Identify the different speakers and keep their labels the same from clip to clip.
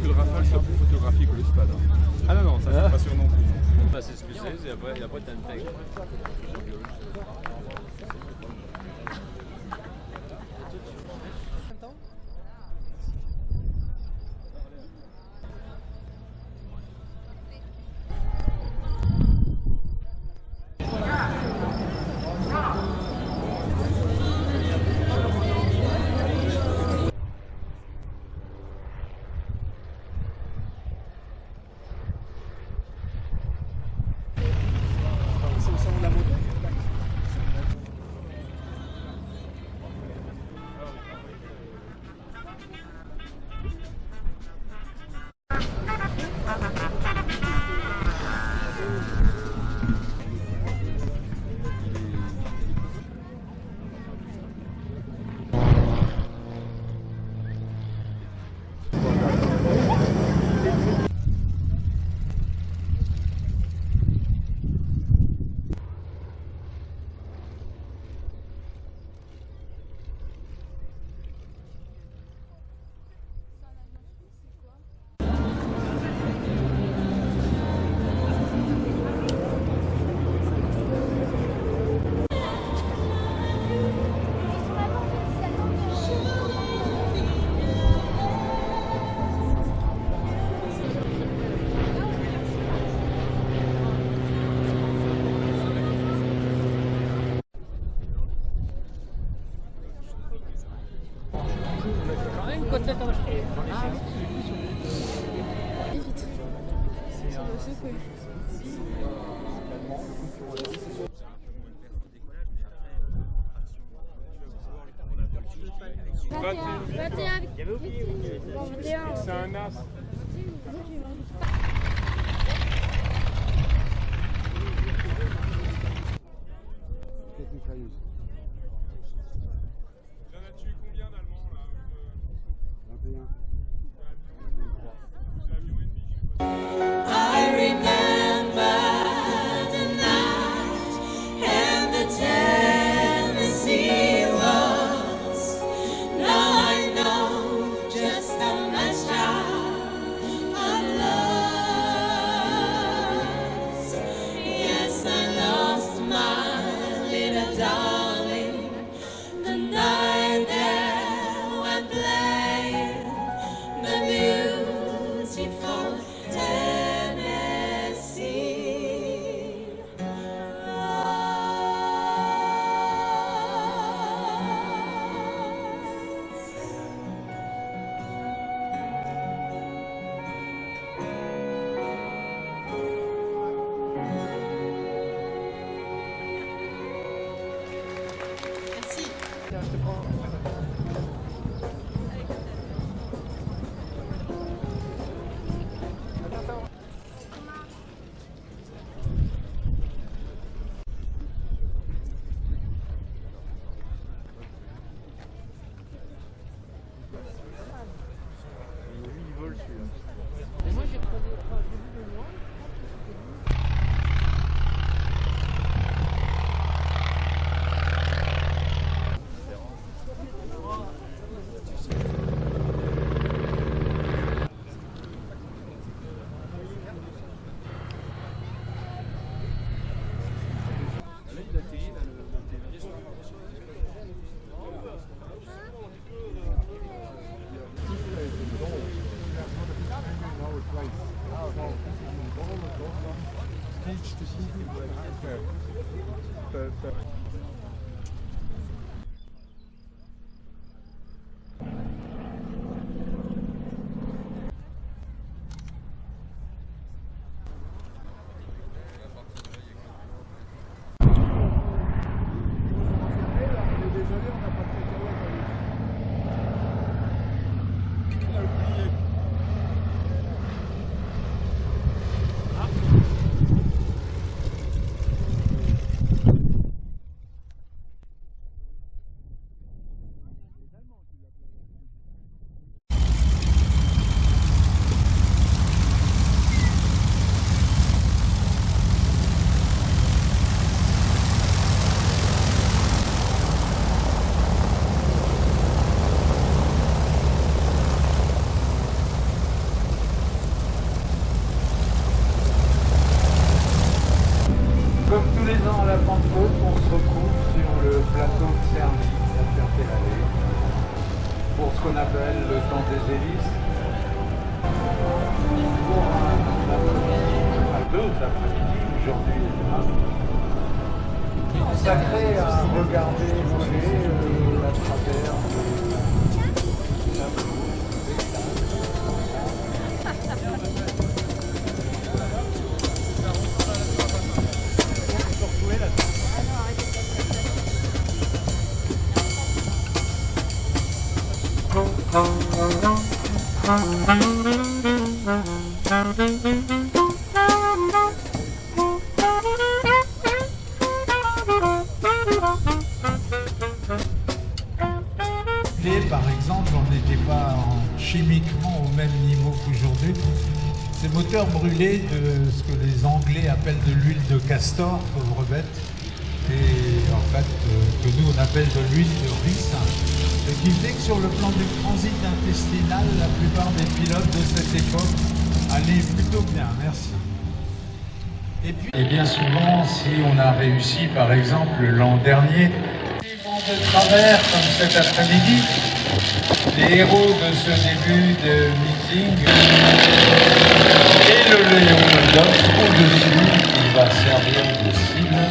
Speaker 1: que le Rafale soit plus photographique que le SPAD. Hein.
Speaker 2: Ah non, non, ça c'est pas sûr non plus.
Speaker 3: Bah, c'est ce que c'est, et après t'as une tech.
Speaker 1: C'est un as. Il en a tué combien d'Allemands là 21. C'est l'avion ennemi, je sais pas.
Speaker 4: I remember the night and the Tennessee walls. Now I know just how much I lost. Yes, I lost my little darling the night that we're playing the beautiful Tennessee. Merci.
Speaker 2: Il vole celui-là.
Speaker 5: Mais moi j'ai croisé, j'ai vu de loin.
Speaker 6: le temps des hélices. À 2 l'après-midi, aujourd'hui. Consacré à regarder voler à travers par exemple, on n'était pas chimiquement au même niveau qu'aujourd'hui. Ces moteurs brûlés de ce que les Anglais appellent de l'huile de castor, pauvre bête, et en fait que nous on appelle de l'huile de ricin. Ce qui fait que sur le plan du transit intestinal, la plupart des pilotes de cette époque allaient plutôt bien, merci. Et bien souvent, si on a réussi, par exemple l'an dernier, de travers comme cet après-midi, les héros de ce début de meeting et le Léopoldov au-dessus qui va servir de cible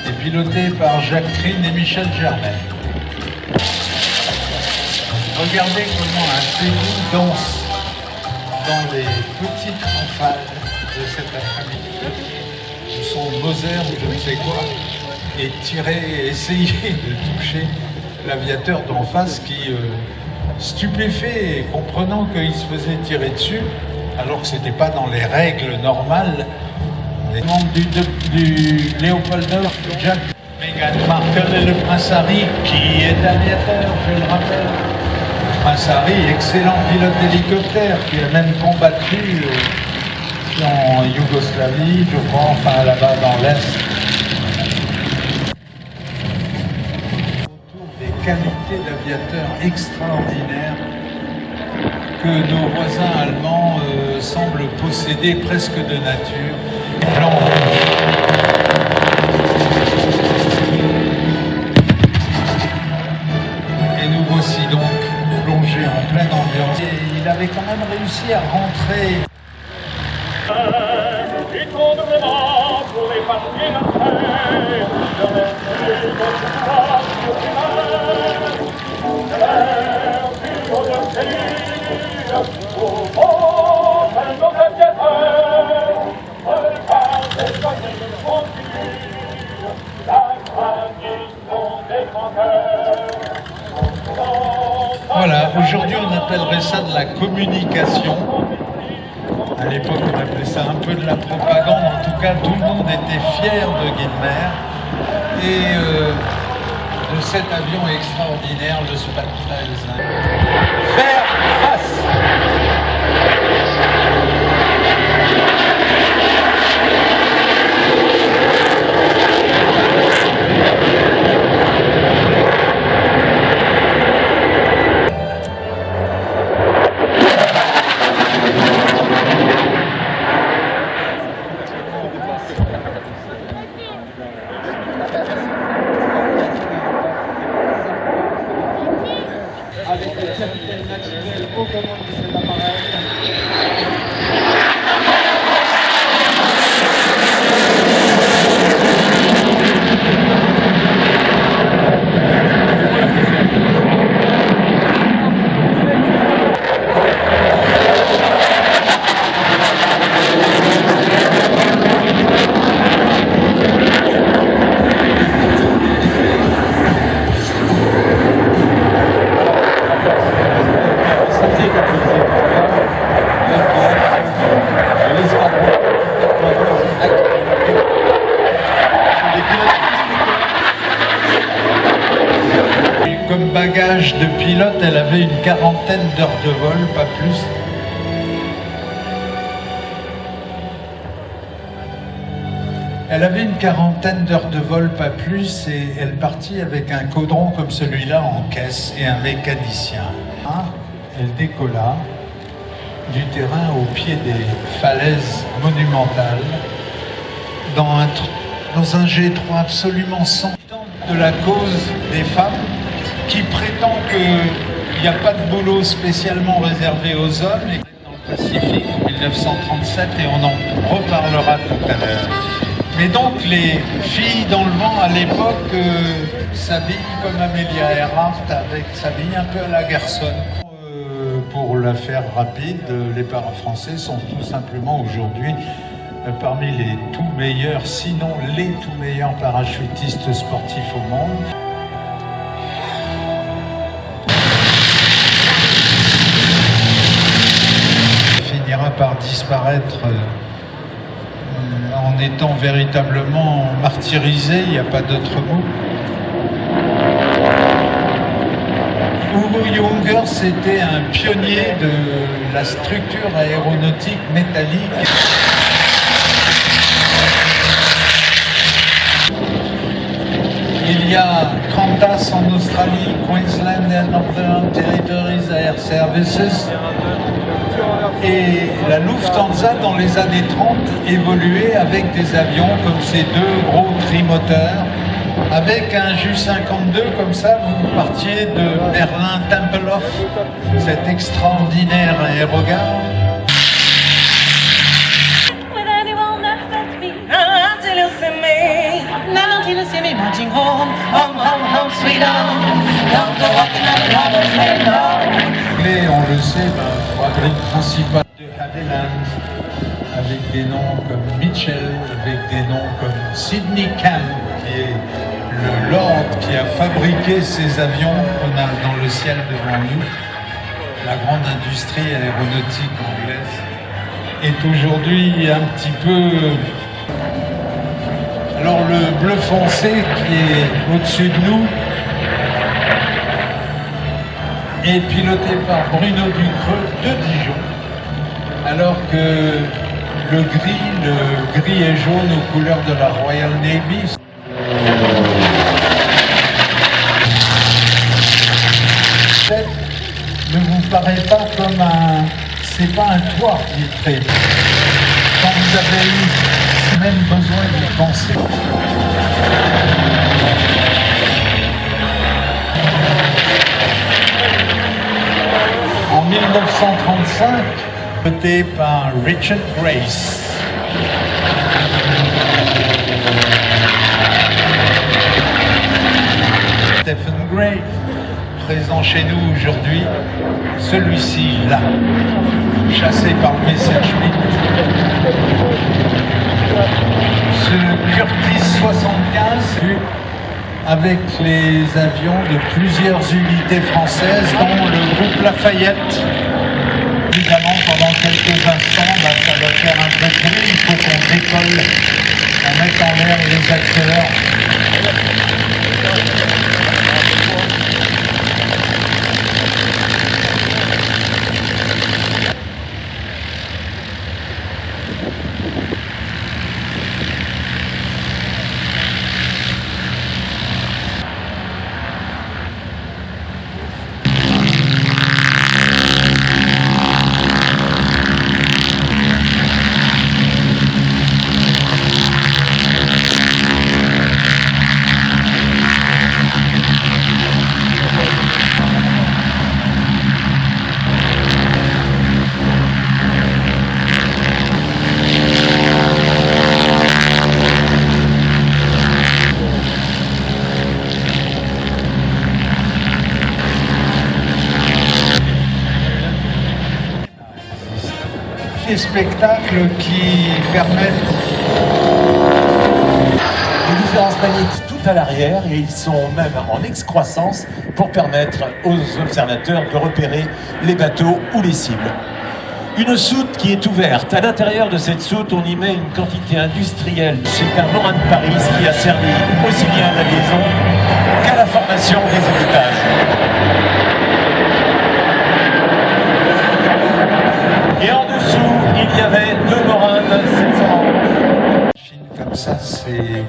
Speaker 6: est piloté par Jacques Trine et Michel Germain. Regardez comment un pays danse dans les petites rafales de cet après-midi, du son de Mozart ou je ne sais quoi, et essayer de toucher l'aviateur d'en face qui, stupéfait et comprenant qu'il se faisait tirer dessus, alors que ce n'était pas dans les règles normales. Les membres du Léopoldov, Jack, Meghan Markle et le prince Harry, qui est aviateur, je le rappelle. Le prince Harry, excellent pilote d'hélicoptère, qui a même combattu en Yougoslavie, je crois, enfin là-bas dans l'Est. Qualité d'aviateur extraordinaire que nos voisins allemands semblent posséder presque de nature. Et nous voici donc plongés en pleine ambiance. Et il avait quand même réussi à rentrer. Voilà, aujourd'hui on appellerait ça de la communication. À l'époque on appelait ça un peu de la propagande. En tout cas, tout le monde était fier de Gilmer et de cet avion extraordinaire, le Spatfly 5. Faire face! Avec le capitaine Maxwell aux commandes de cet appareil. Comme bagage de pilote, elle avait une quarantaine d'heures de vol, pas plus. Elle avait une quarantaine d'heures de vol, pas plus, et elle partit avec un caudron comme celui-là en caisse et un mécanicien. Elle décolla du terrain au pied des falaises monumentales, dans un G3 absolument sans de la cause des femmes, qui prétend qu'il il n'y a pas de boulot spécialement réservé aux hommes. Et dans le Pacifique en 1937, et on en reparlera tout à l'heure. Mais donc les filles dans le vent à l'époque s'habillent comme Amelia Earhart, s'habillent un peu à la garçonne. Pour la faire rapide, les para-français sont tout simplement aujourd'hui parmi les tout meilleurs, sinon les tout meilleurs parachutistes sportifs au monde. Finira par disparaître en étant véritablement martyrisé, il n'y a pas d'autre mot. Ugo Junger, c'était un pionnier de la structure aéronautique métallique. Il y a Qantas en Australie, Queensland and Northern Territories Air Services, et la Lufthansa dans les années 30 évoluait avec des avions comme ces deux gros trimoteurs. Avec un Ju-52 comme ça, vous partiez de Berlin-Tempelhof, cet extraordinaire aérogare. Et on le sait, fabrique principale de Havilland, avec des noms comme Mitchell, avec des noms comme Sidney Camp, qui est le Lord qui a fabriqué ces avions qu'on a dans le ciel devant nous. La grande industrie aéronautique anglaise est aujourd'hui un petit peu... Alors le bleu foncé qui est au-dessus de nous est piloté par Bruno Ducreux de Dijon, alors que le gris et jaune aux couleurs de la Royal Navy. Ne vous paraît pas comme un... c'est pas un toit vitré. Quand vous avez eu même besoin d'y penser. En 1935, voté par Richard Grace. Stephen Gray, présent chez nous aujourd'hui, celui-ci là, chassé par le Messerschmitt. Ce Curtiss 75, avec les avions de plusieurs unités françaises, dont le groupe Lafayette. Évidemment, pendant quelques instants, ça va faire un peu de bruit, il faut qu'on décolle, on mette en l'air les acteurs. Des spectacles qui permettent...
Speaker 7: Les différences magnétiques tout à l'arrière, et ils sont même en excroissance pour permettre aux observateurs de repérer les bateaux ou les cibles. Une soute qui est ouverte. À l'intérieur de cette soute, on y met une quantité industrielle. C'est un Morin de Paris qui a servi aussi bien à la liaison qu'à la formation des équipages. Et en dessous, il y avait deux Morin 700.
Speaker 6: Comme ça, c'est...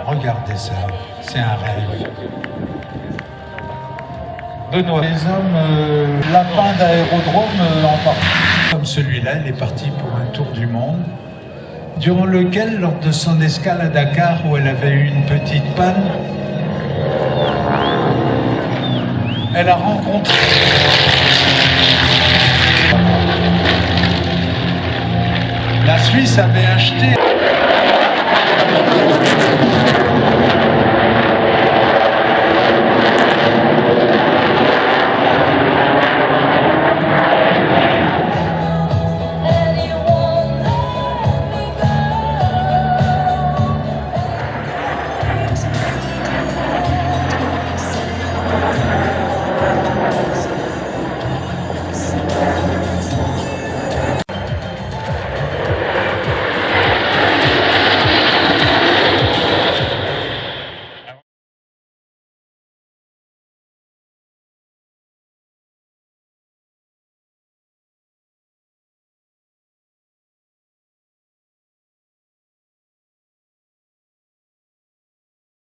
Speaker 6: Regardez ça, c'est un rêve. Benoît, les hommes lapins d'aérodrome, en particulier comme celui-là, il est parti pour un tour du monde, durant lequel, lors de son escale à Dakar, où elle avait eu une petite panne, elle a rencontré... La Suisse avait acheté